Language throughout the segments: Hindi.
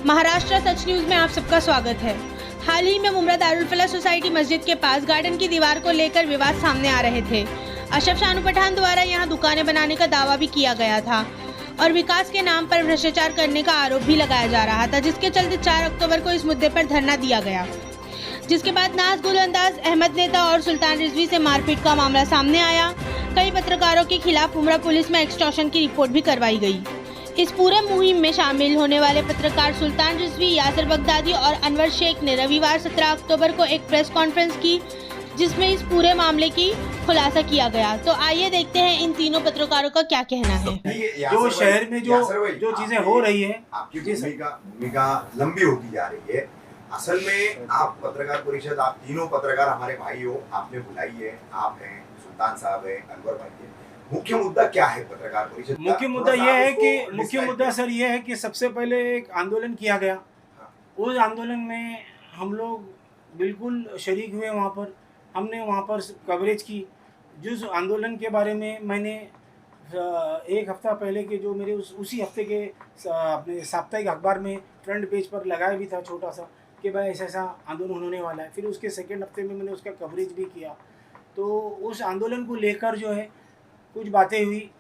महाराष्ट्र सच न्यूज में आप सबका स्वागत है। हाल ही में मुमरा दारुल फलाह सोसाइटी मस्जिद के पास गार्डन की दीवार को लेकर विवाद सामने आ रहे थे। अशरफ शानू पठान द्वारा यहां दुकानें बनाने का दावा भी किया गया था और विकास के नाम पर भ्रष्टाचार करने का आरोप भी लगाया जा रहा था, जिसके चलते 4 अक्टूबर को इस मुद्दे पर धरना दिया गया। जिसके बाद नाज गुलंदाज अहमद नेता और सुल्तान रिजवी से मारपीट का मामला सामने आया। कई पत्रकारों के खिलाफ मुमरा पुलिस में एक्सटॉर्शन की रिपोर्ट भी करवाई गई। इस पूरे मुहिम में शामिल होने वाले पत्रकार सुल्तान रिजवी, यासिर बगदादी और अनवर शेख ने रविवार 17 अक्टूबर को एक प्रेस कॉन्फ्रेंस की, जिसमें इस पूरे मामले की खुलासा किया गया। तो आइए देखते हैं इन तीनों पत्रकारों का क्या कहना है। जो शहर में जो चीजें हो रही है, आपकी भूमिका लंबी होती जा रही है। असल में आप पत्रकार परिषद, आप तीनों पत्रकार हमारे भाई हो, आपने बुलाई है, आप हैं, सुल्तान साहब है, अनवर भाई है। मुख्य मुद्दा क्या है पत्रकार परिषद? मुख्य मुद्दा सर ये है कि सबसे पहले एक आंदोलन किया गया। उस आंदोलन में हम लोग बिल्कुल शरीक हुए। वहाँ पर हमने वहाँ पर कवरेज की। जिस आंदोलन के बारे में मैंने एक हफ्ता पहले के जो मेरे उसी हफ्ते के अपने साप्ताहिक अखबार में फ्रंट पेज पर लगाया भी था छोटा सा कि भाई ऐसा ऐसा आंदोलन होने वाला है। फिर उसके सेकेंड हफ्ते में मैंने उसका कवरेज भी किया। तो उस आंदोलन को लेकर जो है कुछ बातें हुई।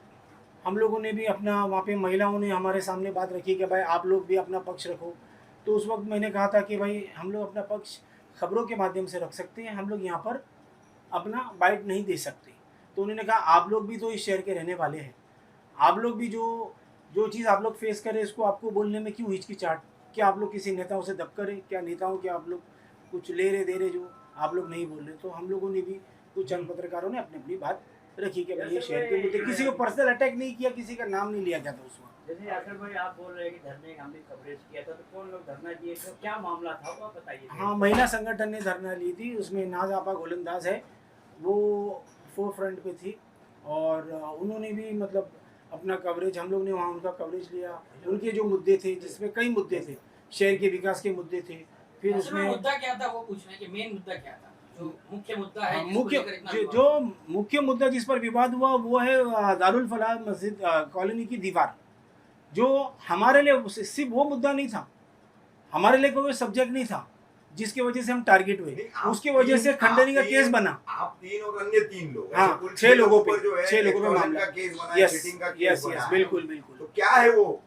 हम लोगों ने भी अपना, वहाँ पे महिलाओं ने हमारे सामने बात रखी कि भाई आप लोग भी अपना पक्ष रखो। तो उस वक्त मैंने कहा था कि भाई हम लोग अपना पक्ष खबरों के माध्यम से रख सकते हैं, हम लोग यहाँ पर अपना बाइट नहीं दे सकते। तो उन्होंने कहा आप लोग भी तो इस शहर के रहने वाले हैं, आप लोग भी जो चीज़ आप लोग फेस करें इसको आपको बोलने में क्यों हिचकिचाहट? क्या आप लोग किसी नेताओं से दब करे? क्या नेताओं के आप लोग कुछ ले रहे दे रहे जो आप लोग नहीं बोल रहे? तो हम लोगों ने भी, कुछ चंद पत्रकारों ने अपनी अपनी बात रखी कि भाई ये शहर के मुद्दे, किसी को पर्सनल अटैक नहीं किया, किसी का नाम नहीं लिया जाता उस वक्त। जैसे यासिर भाई आप बोल रहे हैं कि धरने हमने कवरेज किया था, तो कौन लोग धरना दिए थे, क्या मामला था वो बताइए। हाँ, महिला संगठन ने धरना ली थी। उसमें नाज आपा गोलंदाज है, वो फोर फ्रंट पे थी और उन्होंने भी मतलब अपना कवरेज, हम लोग ने वहाँ उनका कवरेज लिया। उनके जो मुद्दे थे, जिसमें कई मुद्दे थे, शहर के विकास के मुद्दे थे। फिर उसमें मुद्दा क्या था वो पूछना है कि मेन मुद्दा क्या था, जो मुख्य मुद्दा है, जो मुख्य मुद्दा जिस पर विवाद हुआ वो है दारुल फलाह मस्जिद कॉलोनी की दीवार। जो हमारे लिए सिर्फ वो मुद्दा नहीं था, हमारे लिए कोई सब्जेक्ट नहीं था जिसकी वजह से हम टारगेट हुए। उसकी वजह से खंडनी का केस बना। आप 3 और अन्य 3 लोग, हाँ, 6 लोगों पे, जो है 6 लोगों पे मामला का केस बना है, चीटिंग का केस बना है। बिल्कुल। तो क्या है वो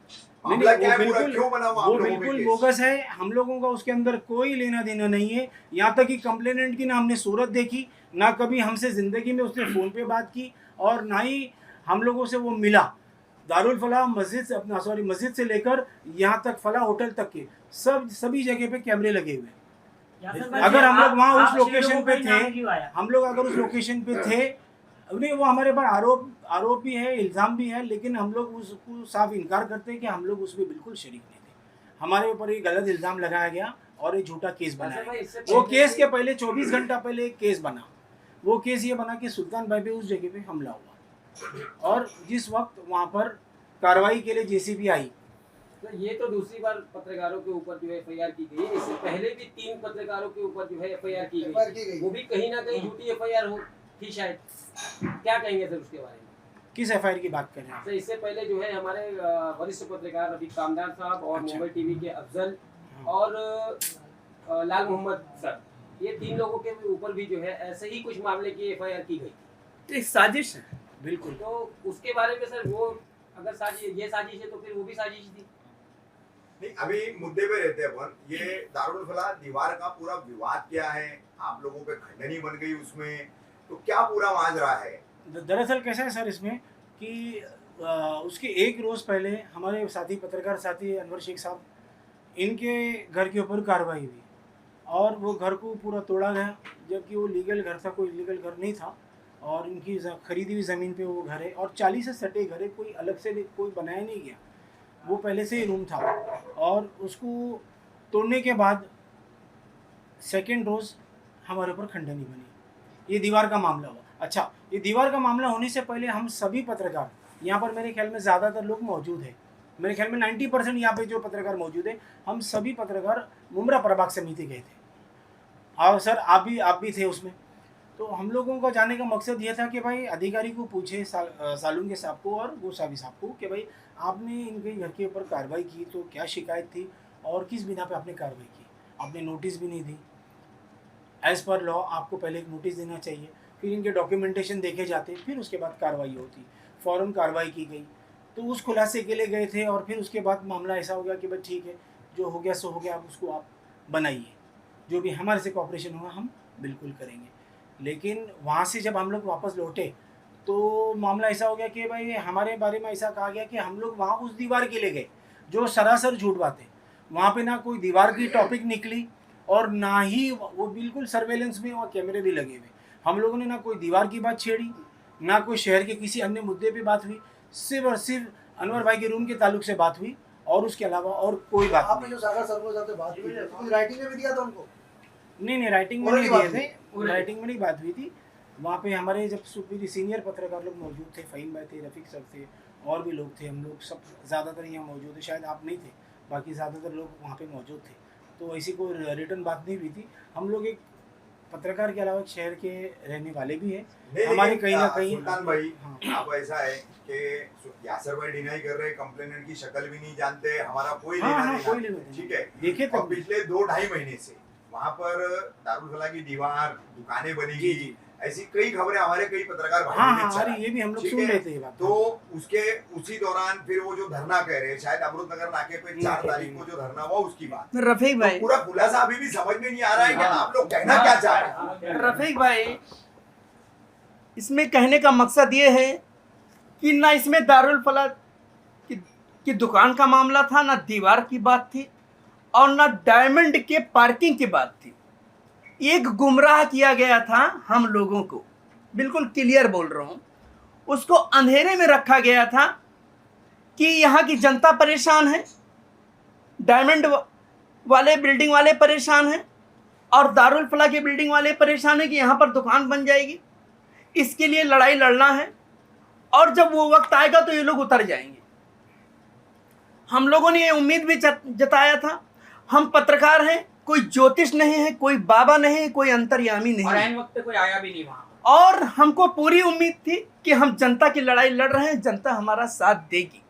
मामला? क्या है पूरा, क्यों बना हुआ? वो बिल्कुल बोगस है। हम लोगों का उसके अंदर कोई लेना देना नहीं है। यहाँ तक कि कंप्लेनेंट की ना हमने सूरत देखी, ना कभी हमसे जिंदगी में उसने फ़ोन पे बात की और ना ही हम लोगों से वो मिला। दारुल फलाह मस्जिद से मस्जिद से लेकर यहाँ तक फलाह होटल तक के सभी जगह पे कैमरे लगे हुए। अगर हम लोग वहाँ उस लोकेशन पे थे, हम लोग अगर उस लोकेशन पे थे, नहीं, वो हमारे पर आरोप भी है, इल्ज़ाम भी है, लेकिन हम लोग उसको साफ इनकार करते हैं कि हम लोग उसमें बिल्कुल शरीक नहीं थे। हमारे ऊपर ये गलत इल्ज़ाम लगाया गया और ये झूठा केस बनाया। वो केस के पहले 24 घंटा पहले एक केस बना। वो केस ये बना कि सुल्तान भाई पे उस जगह पे हमला हुआ और जिस वक्त वहाँ पर कार्रवाई के लिए जेसीबी आई। तो ये तो दूसरी बार पत्रकारों के ऊपर जो है एफआईआर की गई है। इससे पहले भी 3 पत्रकारों के ऊपर जो है एफआईआर की गई, वो भी कहीं ना कहीं झूठी एफआईआर हो थी शायद। क्या कहेंगे सर उसके बारे में? किस एफआईआर की बात कर रहे हैं? सर इससे पहले जो है हमारे वरिष्ठ पत्रकार रफीक कामदार साहब और मुंबई टीवी के अफजल और लाल मोहम्मद सर, ये 3 लोगों के ऊपर भी जो है ऐसे ही कुछ मामले की एफआईआर की गई। एक साजिश है। बिल्कुल। तो उसके बारे में सर, वो अगर ये साजिश है तो फिर वो भी साजिश थी। नहीं, अभी मुद्दे पे रहते हैं अपन। ये दारुल फलाह दीवार का पूरा विवाद क्या है? आप लोगों पे खंडनी बन गई उसमें, तो क्या पूरा माजरा है? दरअसल कैसा है सर इसमें कि उसके एक रोज़ पहले हमारे साथी पत्रकार साथी अनवर शेख साहब, इनके घर के ऊपर कार्रवाई हुई और वो घर को पूरा तोड़ा गया, जबकि वो लीगल घर था, कोई लीगल घर नहीं था और इनकी खरीदी हुई ज़मीन पे वो घर है और 40 से सटे घर है, कोई अलग से कोई बनाया नहीं गया, वो पहले से ही रूम था। और उसको तोड़ने के बाद सेकेंड रोज़ हमारे ऊपर खंडनी बनी। ये दीवार का मामला हुआ। अच्छा, ये दीवार का मामला होने से पहले हम सभी पत्रकार, यहाँ पर मेरे ख्याल में ज़्यादातर लोग मौजूद हैं, मेरे ख्याल में 90% यहाँ पे जो पत्रकार मौजूद है, हम सभी पत्रकार मुमरा प्रभाग समिति गए थे और सर आप भी थे उसमें। तो हम लोगों का जाने का मकसद ये था कि भाई अधिकारी को पूछे, सालुंगे साहब को और गोसावी साहब को, कि भाई आपने इनके घर के ऊपर कार्रवाई की तो क्या शिकायत थी और किस बिना पे आपने कार्रवाई की? आपने नोटिस भी नहीं दी। एज़ पर लॉ आपको पहले एक नोटिस देना चाहिए, फिर इनके डॉक्यूमेंटेशन देखे जाते, फिर उसके बाद कार्रवाई होती। फ़ौरन कार्रवाई की गई, तो उस खुलासे के लिए गए थे और फिर उसके बाद मामला ऐसा हो गया कि भाई ठीक है, जो हो गया सो हो गया, अब उसको आप बनाइए, जो भी हमारे से कोऑपरेशन होगा हम बिल्कुल करेंगे। लेकिन वहाँ से जब हम लोग वापस लौटे तो मामला ऐसा हो गया कि भाई हमारे बारे में ऐसा कहा गया कि हम लोग वहाँ उस दीवार के लिए गए, जो सरासर झूठ बात है। वहाँ पे ना कोई दीवार की टॉपिक निकली और ना ही वो बिल्कुल सर्वेलेंस में वहाँ कैमरे भी लगे हुए। हम लोगों ने ना कोई दीवार की बात छेड़ी, ना कोई शहर के किसी अन्य मुद्दे पे बात हुई, सिर्फ और सिर्फ अनवर भाई के रूम के ताल्लुक से बात हुई और उसके अलावा और कोई बात आपने नहीं। जो सागर सर साहब से बात हुई तो राइटिंग में भी दिया था उनको? नहीं, राइटिंग में और नहीं की दिए बात थे, राइटिंग में नहीं बात हुई थी। वहाँ पे हमारे जब सीनियर पत्रकार लोग मौजूद थे, फ़हीम भाई थे, रफ़ीक सर थे और भी लोग थे, हम लोग सब ज़्यादातर यहाँ मौजूद थे, शायद आप नहीं थे, बाकी ज़्यादातर लोग वहाँ पे मौजूद थे। तो ऐसी कोई रिटर्न बात नहीं हुई थी। हम लोग एक पत्रकार के अलावा शहर के रहने वाले भी हैं, नहीं, हमारे लेकिन, कहीं ना कहीं। सुल्तान भाई, हाँ। आप ऐसा है कि यासर भाई डिनाई कर रहे हैं, कंप्लेनेंट की शक्ल भी नहीं जानते, हमारा कोई हाँ, लेना हाँ, देना कोई नहीं। लेना देना। ठीक है, देखे और तब पिछले 2-2.5 महीने से वहाँ पर दारुल फलाह की दीवार, दुकानें जी, बनेगी, जी। ऐसी कई खबरें हमारे कई पत्रकार हाँ, भाइयों ने हाँ, चलाई। अरे ये भी हम लोग ठीक सुन है, रहे थे ये बात। तो उसके उसी दौरान फिर वो जो धरना कह रहे हैं, शायद अमृतनगर नाके पे 4 तारीख को जो धरना हुआ उसकी बात, रफीक भाई, तो पूरा खुलासा अभी भी समझ में नहीं आ रहा है कि आप लोग कहना क्या चाह रहे हैं। रफीक भाई, इसमें कहने का मकसद ये है कि ना इसमें दारुल फलाह की दुकान का मामला था, ना दीवार की बात थी और ना डायमंड के पार्किंग की बात थी। एक गुमराह किया गया था हम लोगों को, बिल्कुल क्लियर बोल रहा हूँ। उसको अंधेरे में रखा गया था कि यहाँ की जनता परेशान है, डायमंड वाले बिल्डिंग वाले परेशान हैं और दारुल फलाह के बिल्डिंग वाले परेशान हैं कि यहाँ पर दुकान बन जाएगी, इसके लिए लड़ाई लड़ना है और जब वो वक्त आएगा तो ये लोग उतर जाएंगे। हम लोगों ने ये उम्मीद भी जताया था। हम पत्रकार हैं, कोई ज्योतिष नहीं है, कोई बाबा नहीं है, कोई अंतर्यामी नहीं और है, ऐन वक्त पे कोई आया भी नहीं वहाँ। और हमको पूरी उम्मीद थी कि हम जनता की लड़ाई लड़ रहे हैं, जनता हमारा साथ देगी।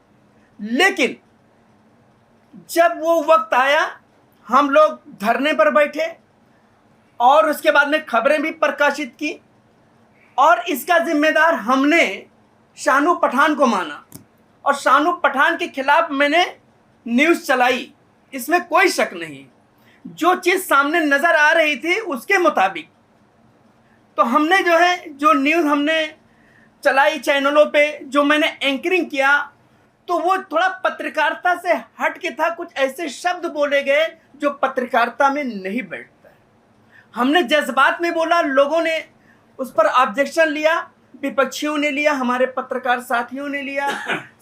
लेकिन जब वो वक्त आया, हम लोग धरने पर बैठे और उसके बाद में खबरें भी प्रकाशित की और इसका जिम्मेदार हमने शानू पठान को माना और शानू पठान के खिलाफ मैंने न्यूज़ चलाई, इसमें कोई शक नहीं। जो चीज़ सामने नज़र आ रही थी उसके मुताबिक तो हमने जो न्यूज़ हमने चलाई चैनलों पे, जो मैंने एंकरिंग किया, तो वो थोड़ा पत्रकारिता से हट के था। कुछ ऐसे शब्द बोले गए जो पत्रकारिता में नहीं बैठता है। हमने जज्बात में बोला, लोगों ने उस पर ऑब्जेक्शन लिया, विपक्षियों ने लिया, हमारे पत्रकार साथियों ने लिया,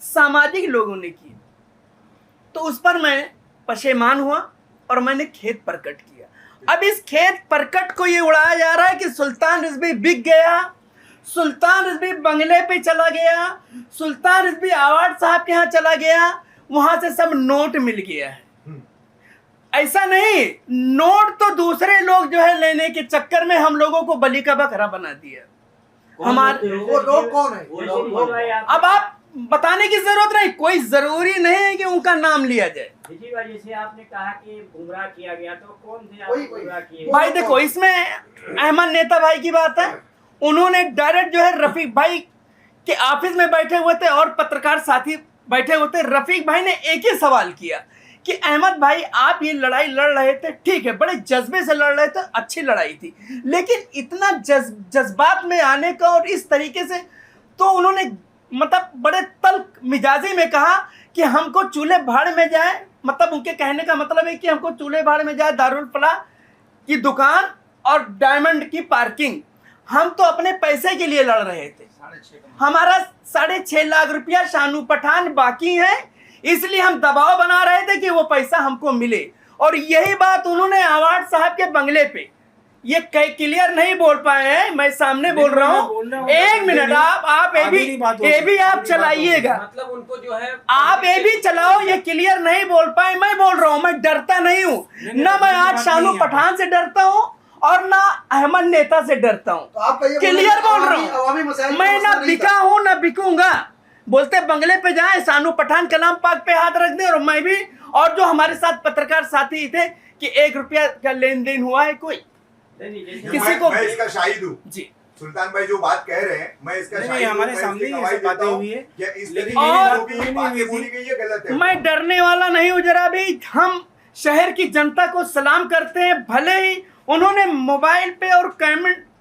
सामाजिक लोगों ने किया। तो उस पर मैं पशेमान हुआ और मैंने खेद प्रकट किया। अब इस खेद प्रकट को ये उड़ाया जा रहा है कि सुल्तान रिजवी बिक गया, सुल्तान रिजवी बंगले पे चला गया, सुल्तान रिजवी अवार्ड साहब के यहाँ चला गया, वहां से सब नोट मिल गया है। ऐसा नहीं, नोट तो दूसरे लोग लेने के चक्कर में हम लोगों को बलि का बकरा बना दिया। हमारे वो लोग कौन है? अब आप बताने की जरूरत नहीं, कोई जरूरी नहीं है कि उनका नाम लिया जाए। जैसे आपने कहा कि गुमराह किया गया, तो कौन थे आप कोई- गुमराह किए? भाई देखो, इसमें अहमद नेता भाई की बात है। उन्होंने डायरेक्ट रफीक भाई के ऑफिस में बैठे हुए थे और पत्रकार साथी बैठे हुए थे। रफीक भाई ने एक ही सवाल किया कि अहमद भाई, आप ये लड़ाई लड़ रहे थे, ठीक है, बड़े जज्बे से लड़ रहे थे, अच्छी लड़ाई थी, लेकिन इतना जज्बात में आने का और इस तरीके से, तो उन्होंने मतलब बड़े तल्ख मिजाजी में कहा कि हमको चूल्हे भाड़ में जाए। मतलब उनके कहने का मतलब है कि हमको चूल्हे भाड़ में जाए दारुल फलाह की दुकान और डायमंड की पार्किंग। हम तो अपने पैसे के लिए लड़ रहे थे। हमारा 6.5 लाख रुपया शानू पठान बाकी है, इसलिए हम दबाव बना रहे थे कि वो पैसा हमको मिले। और यही बात उन्होंने अवार्ड साहब के बंगले पे, ये क्लियर नहीं बोल पाए हैं, मैं सामने बोल रहा हूँ। एक मिनट, आप ये भी आप चलाइएगा, मतलब उनको आप ये भी चलाओ। ये क्लियर नहीं बोल पाए, मैं बोल रहा हूँ, मैं डरता नहीं हूँ, ना मैं आज शानू पठान से डरता हूँ और ना अहमद नेता से डरता हूँ। तो आपका ये क्लियर बोल रहा अवामी हूँ, मसाइल मैं ना बिका हूँ ना बिकूंगा। बोलते बंगले पे जाएं, सानू पठान कलाम पाक पे हाथ रख दें, और मैं भी और जो हमारे साथ पत्रकार साथी थे कि 1 रुपया का लेन देन हुआ है कोई किसी को मैं इसका शाहिद हूँ जी। सुल्तान भाई जो बात कह रहे हैं मैं इसका नहीं, शाहिद हूँ, हमारे मैं सामने इसकी ही गवाही ऐसी बातें देता हूँ हुई है। कि इस लेकिन तरीके और- की जो भी बातें बोली गई है गलत है। मैं डरने वाला नहीं हूं जरा भी। हम शहर की जनता को सलाम करते हैं, भले ही उन्होंने मोबाइल पे और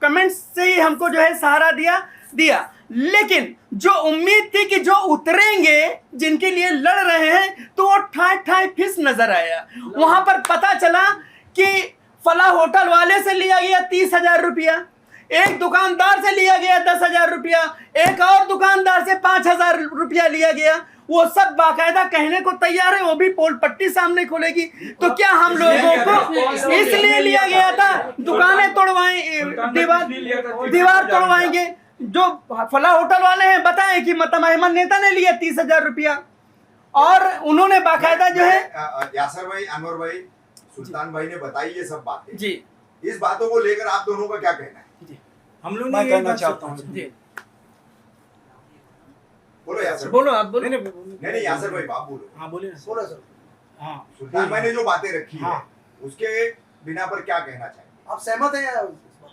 कमेंट्स से ही हमको जो है सहारा दिया, लेकिन जो उम्मीद थी कि जो उतरेंगे जिनके लिए लड़ रहे हैं तो वो ठाई फिस नजर आया। वहां पर पता चला कि फला होटल वाले से लिया गया 30,000 रुपया, एक दुकानदार से लिया गया 10,000 रुपया, एक और दुकानदार से 5,000 रुपया लिया गया। वो सब बाकायदा कहने को तैयार है, वो भी पोल पट्टी सामने खोलेगी। तो क्या हम लोगों को इसलिए लिया गया था दुकानें दीवार तोड़वाएंगे? जो फला होटल वाले हैं बताएं कि मतम अहमद नेता ने लिया 30,000 रुपया, और उन्होंने बाकायदा जो है यासर भाई, अनवर भाई, सुल्तान भाई ने बताई ये सब बातें। जी इस बातों को लेकर आप दोनों का क्या कहना है? हम लोग मैं ने कहना चाहता हूँ जी बोलो यासर भाई। बोलो आप बोलो। नहीं यासर भाई आप बोलो। हाँ बोले ना बोलो सर, हाँ सुल्तान भाई ने जो बातें रखी है हाँ। उसके बिना पर क्या कहना चाहिए? आप सहमत हैं या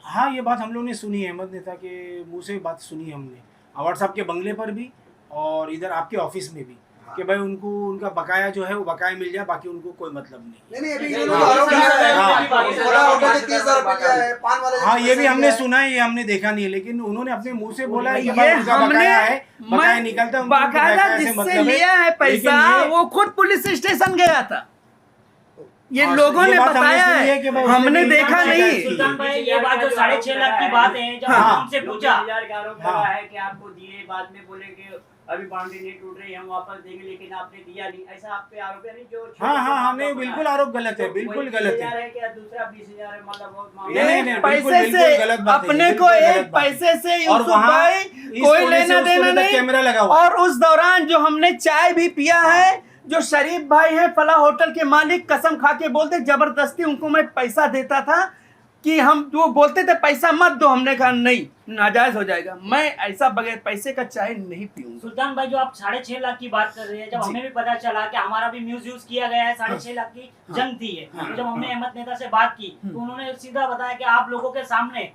हाँ, ये बात हम लोग ने सुनी है, अहमद नेता के मुंह से बात सुनी है हमने, अवार्ड साहब के बंगले पर भी और इधर आपके ऑफिस में भी, कि भाई उनको उनका बकाया जो है वो बकाया मिल जाए, बाकी उनको कोई मतलब नहीं। नहीं अभी नहीं, इन्होंने आरोप लगाया है हाँ। बोला होटल के 30,000 रुपया है, पान वाले हाँ, ये भी हमने है। सुना है, ये हमने देखा नहीं है, लेकिन उन्होंने अपने मुंह से बोला है कि ये भाई उनका हमने बकाया है, बकाया निकलता है, उनको बाकायदा बकाया से जिससे मतलब है। लिया है पैसा लेकिन ये- वो खुद पुलिस स्टेशन गया था, ये हाँ, लोगों ये ने बात हमने बताया सुनी है है, कि भाई हमने उसने देखा भी नहीं। सुल्तान भाई ये बात जो 6.5 लाख की बात है, जब हाँ। हमसे पूछा 20,000 का आरोप लगा हाँ। है कि आपको दिए, बाद में बोले कि अभी बाउंड्री नहीं टूट रही, हम वापस देंगे, लेकिन आपने दिया नहीं, ऐसा आप पे आरोप है? नहीं जो हाँ, नहीं बिल्कुल आरोप गलत है, बिल्कुल गलत है। क्या दूसरा 20,000 है, मतलब बहुत नहीं, नहीं, एक बिल्कुल, पैसे बिल्कुल से गलत बात है, अपने को बिल्कुल गलत एक बात है। पैसे से और यूसुफ वहाँ भाई इस कोई कोने से लेना उस देना कोने तक नहीं। कैमरा लगा हुआ। और उस दौरान जो हमने चाय भी पिया है, जो शरीफ भाई हैं फला होटल के मालिक कसम खा के बोलते जबरदस्ती उनको मैं पैसा देता था कि हम जो बोलते थे पैसा मत दो, हमने कहा नहीं नाजायज हो जाएगा, मैं ऐसा बगैर पैसे का चाय नहीं पीऊंगा। सुल्तान भाई जो आप 6.5 लाख की बात कर रहे हैं, जब जी। हमें भी पता चला कि हमारा भी म्यूज यूज किया गया है, 6.5 लाख की जंग थी है, तो जब हमने अहमद नेता से बात की तो उन्होंने सीधा बताया कि आप लोगों के सामने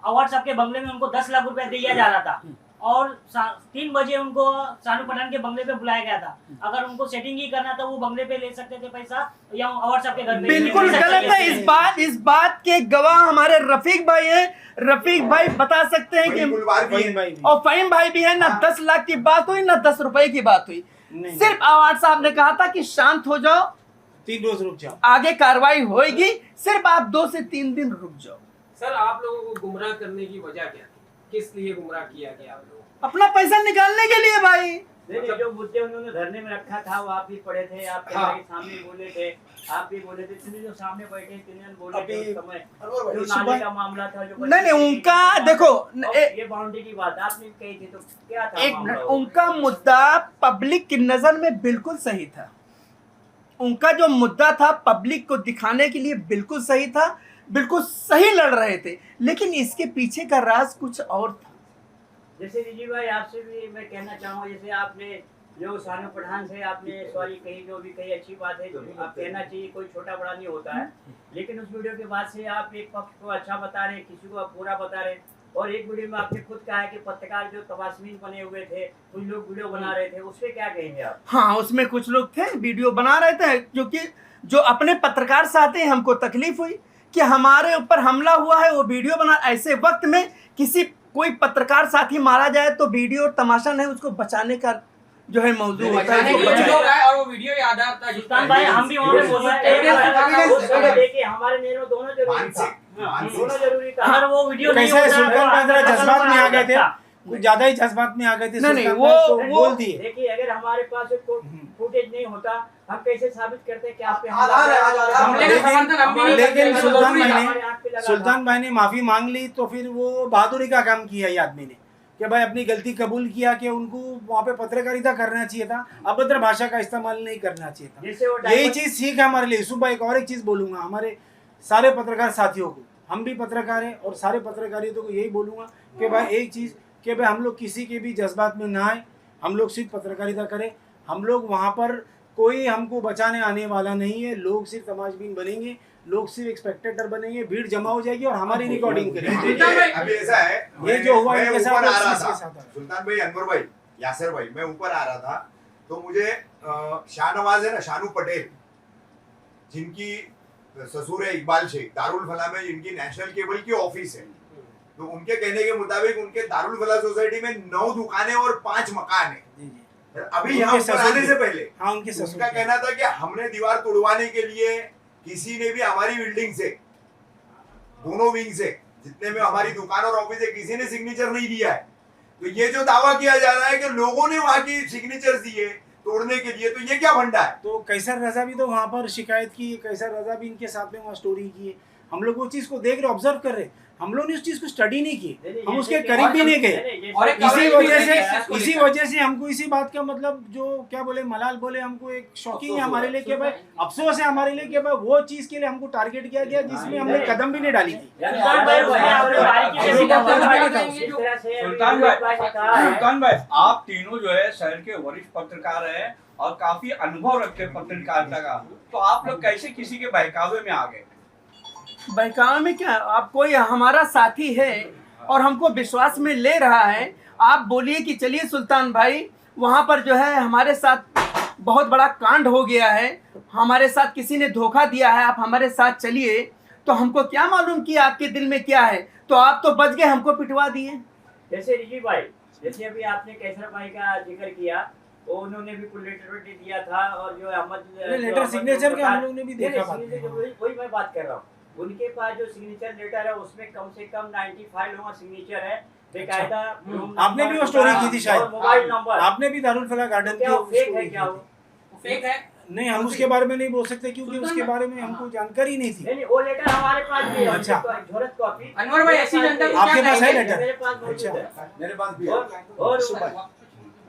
अवार्ड साहब के बंगले में उनको 10 लाख रुपया दिया जा रहा था, और 3 बजे उनको सानू पठान के बंगले पे बुलाया गया था। अगर उनको सेटिंग ही करना था वो बंगले पे ले सकते थे पैसा, या अवार्ड साहब के घर पे बिल्कुल ले सकते गलत है। थे। इस बात के गवाह हमारे रफीक भाई हैं, रफीक भाई बता सकते हैं कि गुलबार भी है। भाई भी। और फहीम भाई भी है ना। 10 लाख की बात हुई ना 10 रुपए की बात हुई, नहीं, सिर्फ अवार्ड साहब ने कहा था कि शांत हो जाओ, 3 रोज रुक जाओ। आगे कार्रवाई होगी, सिर्फ आप 2 से 3 दिन रुक जाओ। सर आप लोगों को गुमराह करने की वजह क्या थी? किस लिए गुमराह किया गया आप लोगों को? अपना पैसा निकालने के लिए भाई। नहीं, जो मुद्दे उन्होंने धरने में रखा था वो आप भी पढ़े थे, आप हाँ। के सामने बोले थे, आप भी बोले थे, इतने जो सामने बैठे तीन बोले थे अभी- उस समय अनवर भाई, जो सुबह- नाले का मामला था, जो नहीं, उनका देखो, और ए- ये बाउंड्री की बात आपने कही थी, तो क्या था एक मामला मिनट, वो? उनका मुद्दा पब्लिक की नजर में बिल्कुल सही था। उनका जो मुद्दा था पब्लिक को दिखाने के लिए बिल्कुल सही था, बिल्कुल सही लड़ रहे थे, लेकिन इसके पीछे का राज कुछ और था। जैसे रिजी भाई आपसे भी मैं कहना चाहूँगा, जैसे आपने जो सानू पठान से आपने सॉरी कही, जो भी कही अच्छी बात है, जो आप कहना चाहिए, कोई छोटा बड़ा नहीं होता है, लेकिन उस वीडियो के बाद से आप एक पक्ष को अच्छा बता रहे हैं, किसी को आप बुरा बता रहे हैं, और एक वीडियो में आपने खुद कहा है कि पत्रकार जो तबासमीन बने हुए थे, कुछ लोग वीडियो बना रहे थे, उस पर क्या कहेंगे आप? हाँ, उसमें कुछ लोग थे वीडियो बना रहे थे, क्योंकि जो अपने पत्रकार साथी हैं, हमको तकलीफ हुई कि हमारे ऊपर हमला हुआ है, वो वीडियो बना। ऐसे वक्त में कोई पत्रकार साथी मारा जाए तो वीडियो तमाशा नहीं, उसको बचाने का जो है मौजूद होता है, उसको बचाने। और वो वीडियो याद आता सुल्तान भाई हम भी वहाँ पे मौजूद थे, देखिए हमारे निर्णय दोनों जरूरी था, दोनों जरूरी था। अगर वो वीडियो नहीं कैसे होता सुल्तान भाई जरा जज्बात में आ गए थे, तो कुछ ज्यादा ही जज्बात में आ गए थे। नहीं, नहीं, सुल्तान वो- भाई तो वो- बोल दिए। देखिए अगर हमारे पास फुटेज नहीं होता, हम कैसे साबित करते कि आप पे आधार है, आधार है। हमले का समर्थन हम भी नहीं करते, लेकिन वो सुल्तान जरूरी भाई था। हमारे आँख पे लगा था। सुल्तान भाई ने माफी मांग ली, तो फिर वो बहादुरी का काम किया ये आदमी ने, कि भाई अपनी गलती कबूल किया कि उनको वहाँ पे पत्रकारिता करना चाहिए था, अभद्र भाषा का इस्तेमाल नहीं करना चाहिए था। जैसे वो यही डायमंड- चीज सीख है हमारे लिए। सुबह एक और एक चीज बोलूंगा हमारे सारे पत्रकार साथियों को, हम भी पत्रकार हैं और सारे पत्रकारियों को यही बोलूंगा कि भाई एक चीज कि भाई हम लोग किसी के भी जज्बात में ना आए, हम लोग सिर्फ पत्रकारिता करें। हम लोग वहाँ पर कोई हमको बचाने आने वाला नहीं है। लोग सिर्फ तमाशबीन बनेंगे, लोग सिर्फ स्पेक्टेटर बनेंगे, भीड़ जमा हो जाएगी और हमारी रिकॉर्डिंग करेंगे। अभी ऐसा है, ये जो हुआ मैं इनके साथ ऊपर आ और रहा इसके था, साथ है। सुल्तान भाई, अनवर भाई, यासर भाई, मैं ऊपर आ रहा था तो मुझे शाहनवाज है ना, शानू पटेल, जिनकी ससुर है इकबाल शेख, दारुल फला में जिनकी नेशनल केबल की ऑफिस है, तो उनके कहने के मुताबिक उनके दारुल फला सोसाइटी में 9 दुकानें और 5 मकान है। जी, जी। अभी यहाँ उनके ऊपर ससुर आने की- से पहले हाँ, उनके ससुर उनका की। कहना था कि हमने दीवार तोड़वाने के लिए किसी ने भी हमारी बिल्डिंग से, दोनों विंग से, जितने में हमारी दुकान और ऑफिस है, किसी ने सिग्नेचर नहीं दिया है। तो ये जो दावा किया जा रहा है कि लोगों ने वहां की सिग्नेचर दिए तोड़ने के लिए, तो ये क्या फंडा है? तो कैसर रजा भी तो वहाँ पर शिकायत की, कैसर रजा भी इनके साथ में वहाँ स्टोरी की है। हम लोग वो चीज़ को देख रहे, ऑब्जर्व कर रहे। हम लोग ने उस चीज़ को स्टडी नहीं की, हम उसके करीब भी नहीं गए। और एक इसी coverage वजह भी है इसको से लेकर। हमको इसी बात का मतलब जो क्या बोले मलाल बोले, हमको एक शॉकिंग है हमारे लिए कि भाई, अफसोस है हमारे लिए कि भाई वो चीज़ के लिए हमको टारगेट किया गया जिसमें हमने कदम भी नहीं डाली थी। सुल्तान भाई, वही आपने बारीकी से जिस तरह से सुल्तान भाई, विकास ने कहा है, सुल्तान भाई, आप तीनों जो है शहर के वरिष्ठ पत्रकार हैं और काफी अनुभव रखते हैं पत्रकारिता का, तो आप लोग कैसे किसी के बहकावे में आ गए? बहकावे में क्या, आप कोई हमारा साथी है और हमको विश्वास में ले रहा है। आप बोलिए कि चलिए सुल्तान भाई, वहाँ पर जो है हमारे साथ बहुत बड़ा कांड हो गया है, हमारे साथ किसी ने धोखा दिया है, आप हमारे साथ चलिए। तो हमको क्या मालूम कि आपके दिल में क्या है, तो आप तो बच गए, हमको पिटवा दिए। जैसे रिजी भाई, जैसे अभी आपने कैसर भाई का जिक्र किया, तो उन्होंने भी कुछ लेटर दिया था, और जो लेटर सिग्नेचर के हम लोग ने भी देखा बात में। वही मैं बात कर रहा हूँ। उनके पास जो सिग्नेचर लेटर है उसमें कम से कम 95 लोगों का सिग्नेचर है, बेकायदा। आपने भी वो स्टोरी की थी शायद, और मोबाइल नंबर। आपने भी दारुल फला गार्डन की क्या वो फेक है? स्टोरी क्या की वो थी। फेक है? नहीं, हम उसके बारे में नहीं बोल सकते क्योंकि उसके बारे में हमको जानकारी नहीं थी। नहीं, वो लेटर हमारे पास भी है। अच्छा। झोरत कॉपी अनवर भाई, ऐसी जनता को आपके क्या पास है कहेंगे? लेटर? मेरे पास मौजूद अच्छा। है। मेरे पास भी और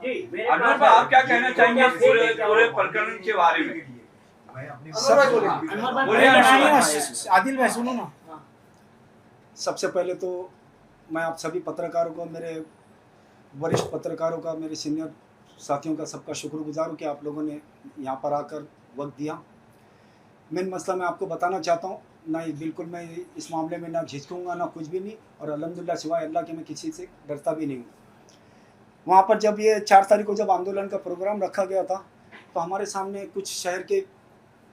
जी, मेरे अनवर पास भाई, है। आप क्या कहना चाहेंगे क्या पूरे फेक है? पूरे प्रकरण के बारे में? मैं अपनी अनवर भाई बोलिए। बोलिए अरे ना। सुनिए ना, आदिल भाई सुनो ना। सबसे पहले तो मैं आप सभी पत्रकारों को, मेरे वरिष्ठ पत्रकारों का, मेरे सीनियर साथियों का, सबका शुक्रगुजार हूँ कि आप लोगों ने यहाँ पर आकर वक्त दिया। मेन मसला मैं आपको बताना चाहता हूँ, ना बिल्कुल मैं इस मामले में ना झिझकूँगा ना कुछ भी नहीं, और अल्हम्दुलिल्लाह सिवाय अल्लाह के मैं किसी से डरता भी नहीं हूँ। वहाँ पर जब ये 4 तारीख को जब आंदोलन का प्रोग्राम रखा गया था, तो हमारे सामने कुछ शहर के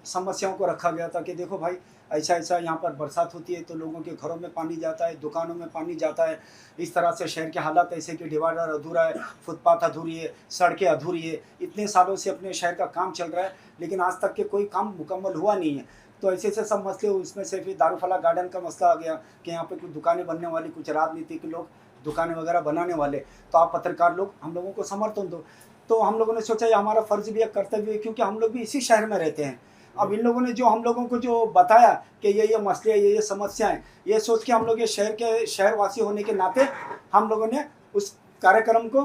समस्याओं को रखा गया था कि देखो भाई, ऐसा ऐसा यहाँ पर बरसात होती है तो लोगों के घरों में पानी जाता है, दुकानों में पानी जाता है, इस तरह से शहर के हालात ऐसे कि डिवाइडर अधूरा है, फुटपाथ अधूरी है, सड़कें अधूरी है। इतने सालों से अपने शहर का काम चल रहा है, लेकिन आज तक के कोई काम मुकम्मल हुआ नहीं है। तो ऐसे ऐसे सब मसले, उसमें से फिर दारुफला गार्डन का मसला आ गया कि यहाँ पे कुछ दुकानें बनने वाली, कुछ राजनीतिक लोग दुकानें वगैरह बनाने वाले, तो आप पत्रकार लोग हम लोगों को समर्थन दो। तो हम लोगों ने सोचा ये हमारा फ़र्ज़ भी है, कर्तव्य है, क्योंकि हम लोग भी इसी शहर में रहते हैं। अब इन लोगों ने जो हम लोगों को जो बताया कि ये मसले, ये समस्याएं, ये सोच के हम लोग ये शहरवासी होने के नाते हम लोगों ने उस कार्यक्रम को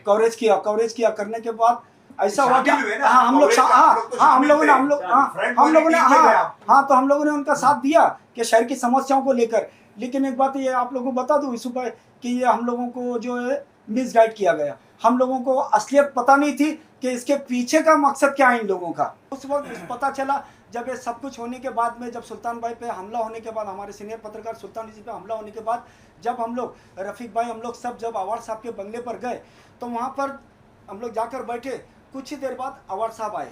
कवरेज किया। करने के बाद ऐसा हुआ कि हाँ हम लोगों ने उनका साथ दिया कि शहर की समस्याओं को लेकर। लेकिन एक बात ये आप लोगों को बता दूं यूसुफ भाई कि ये हम लोगों को जो है मिसगाइड किया गया। हम लोगों को असलियत पता नहीं थी कि इसके पीछे का मकसद क्या है इन लोगों का। उस वक्त पता चला जब ये सब कुछ होने के बाद में, जब सुल्तान भाई पे हमला होने के बाद, हमारे सीनियर पत्रकार सुल्तान जी पे हमला होने के बाद, जब हम लोग रफ़ीक भाई, हम लोग सब जब अवार साहब के बंगले पर गए, तो वहाँ पर हम लोग जाकर बैठे। कुछ ही देर बाद अवार साहब आए,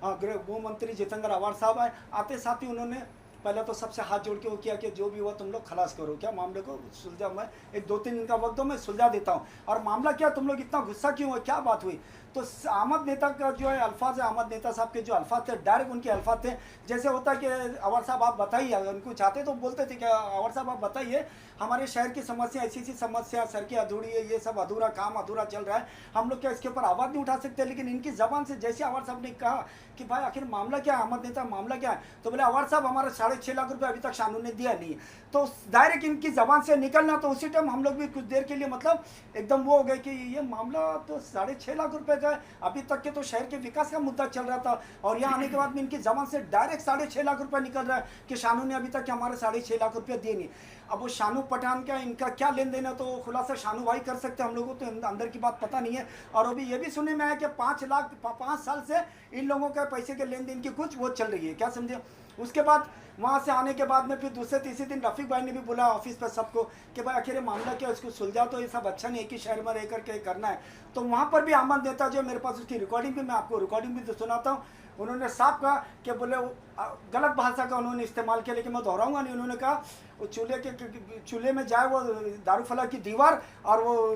गृह मंत्री जितेंद्र अवार साहब आए। आते साथ ही उन्होंने पहले तो सबसे हाथ जोड़ के वो किया कि जो भी हुआ तुम लोग खलास करो, क्या मामले को सुलझा, मैं 1-2-3 दिन का वक्त दो, मैं सुलझा देता हूँ। और मामला क्या, तुम लोग इतना गुस्सा क्यों है, क्या बात हुई? तो अहमद नेता का जो है अल्फाज है, अहमद नेता साहब के जो अल्फाज थे, डायरेक्ट उनके अल्फाज थे। जैसे होता है कि अवर साहब आप बताइए, अगर उनको चाहते तो बोलते थे कि अवर साहब आप बताइए, हमारे शहर की समस्या ऐसी समस्या, सड़कें अधूरी है, ये सब अधूरा काम अधूरा चल रहा है, हम लोग क्या इसके ऊपर आवाज़ नहीं उठा सकते? लेकिन इनकी ज़बान से जैसे अवर साहब ने कहा कि भाई आखिर मामला क्या है, अहमद नेता मामला क्या है, तो बोले अवर साहब हमारा 6.5 लाख रुपये अभी तक शानू ने दिया नहीं। तो डायरेक्ट इनकी ज़बान से निकलना, तो उसी टाइम हम लोग भी कुछ देर के लिए मतलब एकदम वो हो गए कि ये मामला तो 6.5 लाख रुपये का का है। अभी तक के तो शहर के विकास का मुद्दा चल रहा था और यहाँ आने के बाद में इनकी जबान से डायरेक्ट 6.5 लाख रुपए निकल रहा है कि शानू ने अभी तक हमारे 6.5 लाख रुपये दिए नहीं। अब वो शानू पठान का इनका क्या लेन देन है तो खुलासा शानू भाई कर सकते हैं, हम लोगों को तो अंदर की बात पता नहीं है। और अभी ये भी सुनने में आया कि 5 साल से इन लोगों का पैसे के लेन देन की कुछ वो चल रही है, क्या समझे। उसके बाद वहाँ से आने के बाद में फिर दूसरे तीसरे दिन रफीक भाई ने भी बोला ऑफिस पर सबको कि भाई आखिर ये मामला क्या, इसको सुलझा, तो ये सब अच्छा नहीं है कि शहर में रह करके करना है। तो वहाँ पर भी अहमद नेता जो मेरे पास उसकी रिकॉर्डिंग भी, मैं आपको रिकॉर्डिंग भी तो सुनाता हूँ, उन्होंने साफ कहा कि बोले गलत भाषा का उन्होंने इस्तेमाल किया, लेकिन मैं दोहराऊंगा नहीं। उन्होंने कहा वो चूल्हे में जाए वो दारूफला की दीवार और वो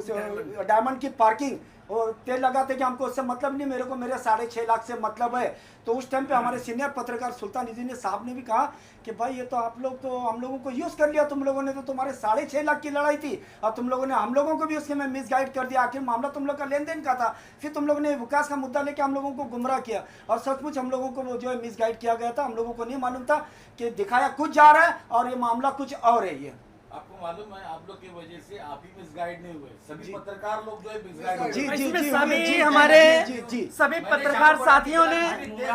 डायमंड की पार्किंग और तेल लगाते कि हमको उससे मतलब नहीं, मेरे को मेरे 6.5 लाख से मतलब है। तो उस टाइम पे हमारे सीनियर पत्रकार सुल्तान इजी साहब ने भी कहा कि भाई ये तो आप लोग तो हम लोगों को यूज़ कर लिया, तुम लोगों ने तो तुम्हारे 6.5 लाख की लड़ाई थी और तुम लोगों ने हम लोगों को भी उसके में मिसगाइड कर दिया। आखिर मामला तुम लोग का लेन देन का था, फिर तुम लोगों ने विकास का मुद्दा लेके हम लोगों को गुमराह किया और सचमुच हम लोगों को वो जो है मिसगाइड किया गया था। हम लोगों को नहीं मालूम था कि दिखाया कुछ जा रहा है और ये मामला कुछ और है। ये आपको मालूम है आप लोग की वजह से आप ही मिसगाइड नहीं हुए, सभी पत्रकार लोग जो है मिसगाइड जी हुए। जी जी सभी जी हमारे जी सभी पत्रकार साथियों ने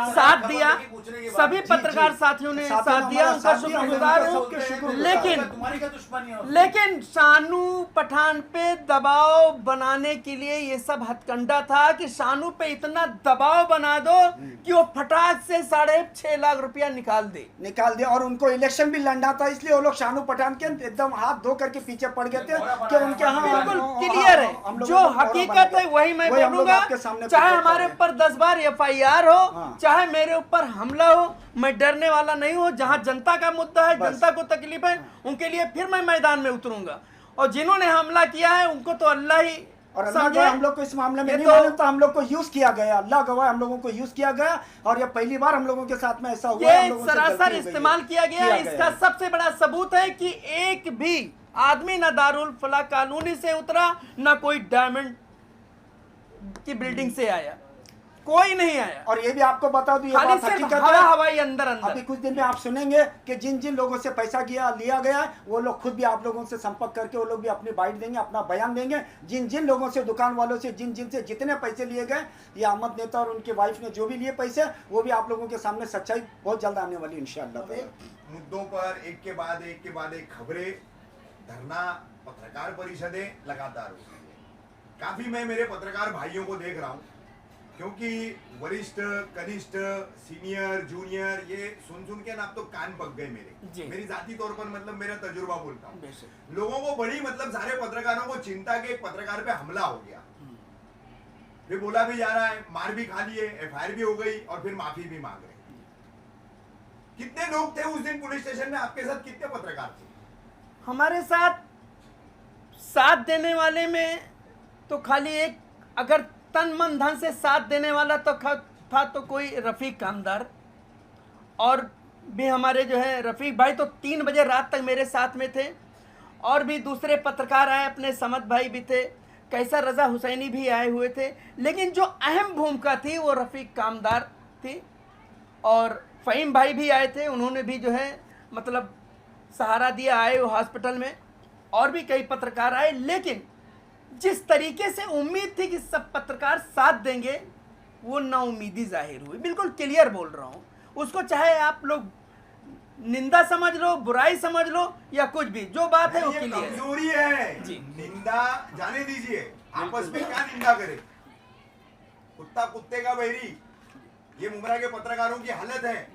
साथ दिया, सभी पत्रकार साथियों ने साथ दिया, उनका शुक्रगुजार हूँ। लेकिन तुम्हारी क्या दुश्मनी है? लेकिन शानू पठान पे दबाव बनाने के लिए ये सब हथकंडा था कि शानू पे इतना दबाव बना दो कि वो फटाक से 6.5 लाख रुपया निकाल दे और उनको इलेक्शन भी लड़ना था, इसलिए वो लोग शानू पठान के एकदम हाथ धो करके पीछे पड़ गए थे कि उनके यहाँ बिल्कुल क्लियर है जो हकीकत है वही मैं बोलूंगा। चाहे हमारे ऊपर 10 बार FIR हो, चाहे मेरे ऊपर हमला हो, मैं डरने वाला नहीं हूँ। जहाँ जनता का मुद्दा है, जनता को तकलीफ है, उनके लिए फिर मैं मैदान में उतरूंगा। और जिन्होंने हमला किया है उनको तो अल्लाह ही और अल्लाह गवाह हम लोग को इस मामले में नहीं मालूम था, हम लोग को यूज किया गया। अल्लाह गवाह हम लोगों को यूज किया गया और ये पहली बार हम लोगों के साथ में ऐसा हुआ। ये सरासर इस्तेमाल किया गया। इसका सबसे बड़ा सबूत है कि एक भी आदमी न दारुल फलाह कॉलोनी से उतरा, न कोई डायमंड की बिल्डिंग से आया, कोई नहीं आया। और ये भी आपको बता दूं, ये खाली बात सिर्फ हकीकत हवा है। हवाई अंदर अंदर। अभी कुछ दिन में आप सुनेंगे कि जिन जिन लोगों से पैसा लिया गया है वो लोग खुद भी आप लोगों से संपर्क करके वो लोग भी अपनी बाइट देंगे, अपना बयान देंगे। जिन जिन लोगों से, दुकान वालों से, जिन जिन से जितने पैसे लिए गए, ये अहमद नेता और उनकी वाइफ ने जो भी लिए पैसे, वो भी आप लोगों के सामने सच्चाई बहुत जल्द आने वाली इंशाअल्लाह। मुद्दों पर एक के बाद एक खबरें, धरना, पत्रकार परिषदें लगातार हो रही है। काफी मैं मेरे पत्रकार भाइयों को देख रहा हूँ, क्योंकि वरिष्ठ, कनिष्ठ, सीनियर, जूनियर, ये सुन के ना अब तो कान पक गए मेरी जाती तौर पर, मतलब मेरा तजुर्बा बोलता हूँ। लोगों को बड़ी, मतलब सारे पत्रकारों को चिंता के एक पत्रकार पे हमला हो गया, फिर बोला भी जा रहा है, मार भी खा लिए, FIR भी हो गई और फिर माफी भी मांग रहे। कितने लोग थे उस दिन पुलिस स्टेशन में? आपके साथ कितने पत्रकार थे? हमारे साथ देने वाले में तो खाली एक, अगर तन मन धन से साथ देने वाला तो था तो कोई रफीक कामदार, और भी हमारे जो है रफीक भाई तो 3 बजे रात तक मेरे साथ में थे। और भी दूसरे पत्रकार आए, अपने समद भाई भी थे, कैसर रजा हुसैनी भी आए हुए थे। लेकिन जो अहम भूमिका थी वो रफीक कामदार थी और फ़हीम भाई भी आए थे, उन्होंने भी जो है मतलब सहारा दिया, आए वो हॉस्पिटल में। और भी कई पत्रकार आए, लेकिन जिस तरीके से उम्मीद थी कि सब पत्रकार साथ देंगे, वो नाउमीदी जाहिर हुई। बिल्कुल क्लियर बोल रहा हूँ, उसको चाहे आप लोग निंदा समझ लो, बुराई समझ लो या कुछ भी, जो बात है वो क्लियर है। कमजोरी है जी, निंदा जाने दीजिए, आपस में क्या निंदा करे, कुत्ता कुत्ते का बैरी, ये मुमरा के पत्रकारों की हालत है।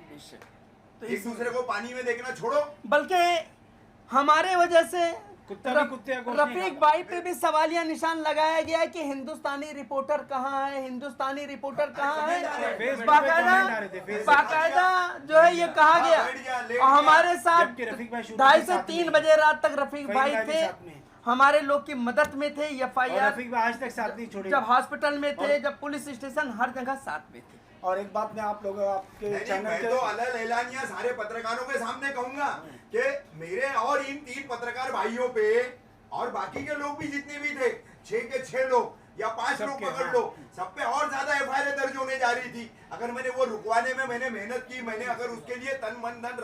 तो एक दूसरे को पानी में देखना छोड़ो, बल्कि हमारे वजह से रफीक भाई पे भी सवालिया निशान लगाया गया है कि हिंदुस्तानी रिपोर्टर कहाँ है, हिंदुस्तानी रिपोर्टर कहाँ है। बाकायदा जो है ये कहा गया। और हमारे साथ 2:30 से 3 बजे रात तक रफीक भाई थे, हमारे लोग की मदद में थे। FIR आज तक साथ नहीं छोड़े, जब हॉस्पिटल में थे, जब पुलिस स्टेशन, हर जगह साथ में थे। और एक बात मैं आप लोगों, आपके चैनल मैं तो अलग एलानिया सारे पत्रकारों के सामने कहूंगा कि मेरे और इन 3 पत्रकार भाइयों पे और बाकी के लोग भी जितने भी थे, 6 के 6 लोग या 5 लोग पकड़ लो, सब पे और ज्यादा FIR दर्ज होने जा रही थी। अगर मैंने वो रुकवाने में मैंने मेहनत की, मैंने अगर उसके लिए तन मन धन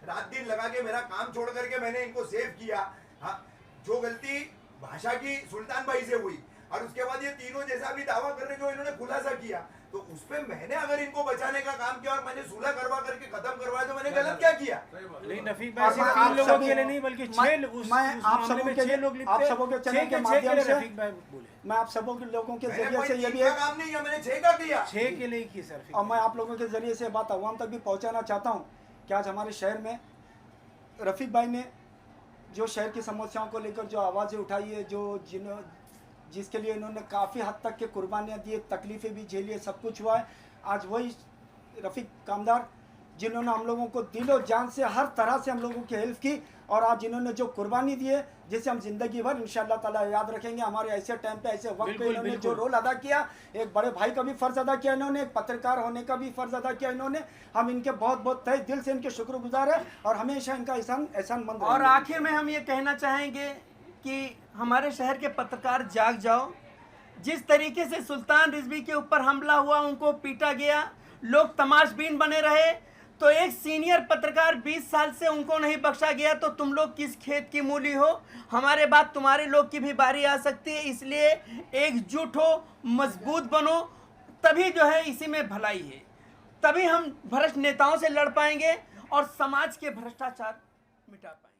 रात दिन लगा के मेरा काम छोड़ करके मैंने इनको सेव किया, हाँ, जो गलती भाषा की सुल्तान भाई से हुई, और उसके बाद ये तीनों जैसा भी दावा कर रहे जो इन्होंने खुलासा किया, तो उस पे मैंने अगर इनको बचाने का काम किया और मैंने सुलह करवा करके खत्म करवाया तो मैंने गलत क्या किया? नहीं रफीक भाई सिर्फ 3 लोगों के लिए नहीं बल्कि 6 मैं आप सबों के 6 लोग लिपटे, आप सबों के चैनल के माध्यम से रफीक भाई बोले मैं आप सबों के लोगों के मैंने जरिए कोई से ये 3 भी का काम नहीं किया, मैंने 6 का किया। 6 के लिए की सर और मैं आप लोगों के जरिए से बात अवाम तक भी पहुंचाना चाहता हूं कि आज हमारे शहर में रफीक भाई ने जो शहर की समस्याओं को लेकर जो आवाज़ें उठाई है, जो जिसके लिए इन्होंने काफ़ी हद तक के कुर्बानियाँ दी, तकलीफ़ें भी झेली है, सब कुछ हुआ है। आज वही रफ़ीक कामदार जिन्होंने हम लोगों को दिलो जान से हर तरह से हम लोगों की हेल्प की और आज इन्होंने जो कुर्बानी दी है जिसे हम ज़िंदगी भर इंशाअल्लाह ताला याद रखेंगे। हमारे ऐसे टाइम पे ऐसे वक्त पे इन्होंने जो रोल अदा किया, एक बड़े भाई का भी फ़र्ज़ अदा किया इन्होंने, एक पत्रकार होने का भी फ़र्ज़ अदा किया इन्होंने। हम इनके बहुत बहुत तहे दिल से इनके शुक्रगुजार है और हमेशा इनका एहसानमंद और आखिर में हम ये कहना चाहेंगे कि हमारे शहर के पत्रकार जाग जाओ। जिस तरीके से सुल्तान रिजवी के ऊपर हमला हुआ, उनको पीटा गया, लोग तमाशबीन बने रहे, तो एक सीनियर पत्रकार 20 साल से उनको नहीं बख्शा गया, तो तुम लोग किस खेत की मूली हो? हमारे बाद तुम्हारे लोग की भी बारी आ सकती है। इसलिए एकजुट हो, मजबूत बनो, तभी जो है इसी में भलाई है, तभी हम भ्रष्ट नेताओं से लड़ पाएंगे और समाज के भ्रष्टाचार मिटा पाएंगे।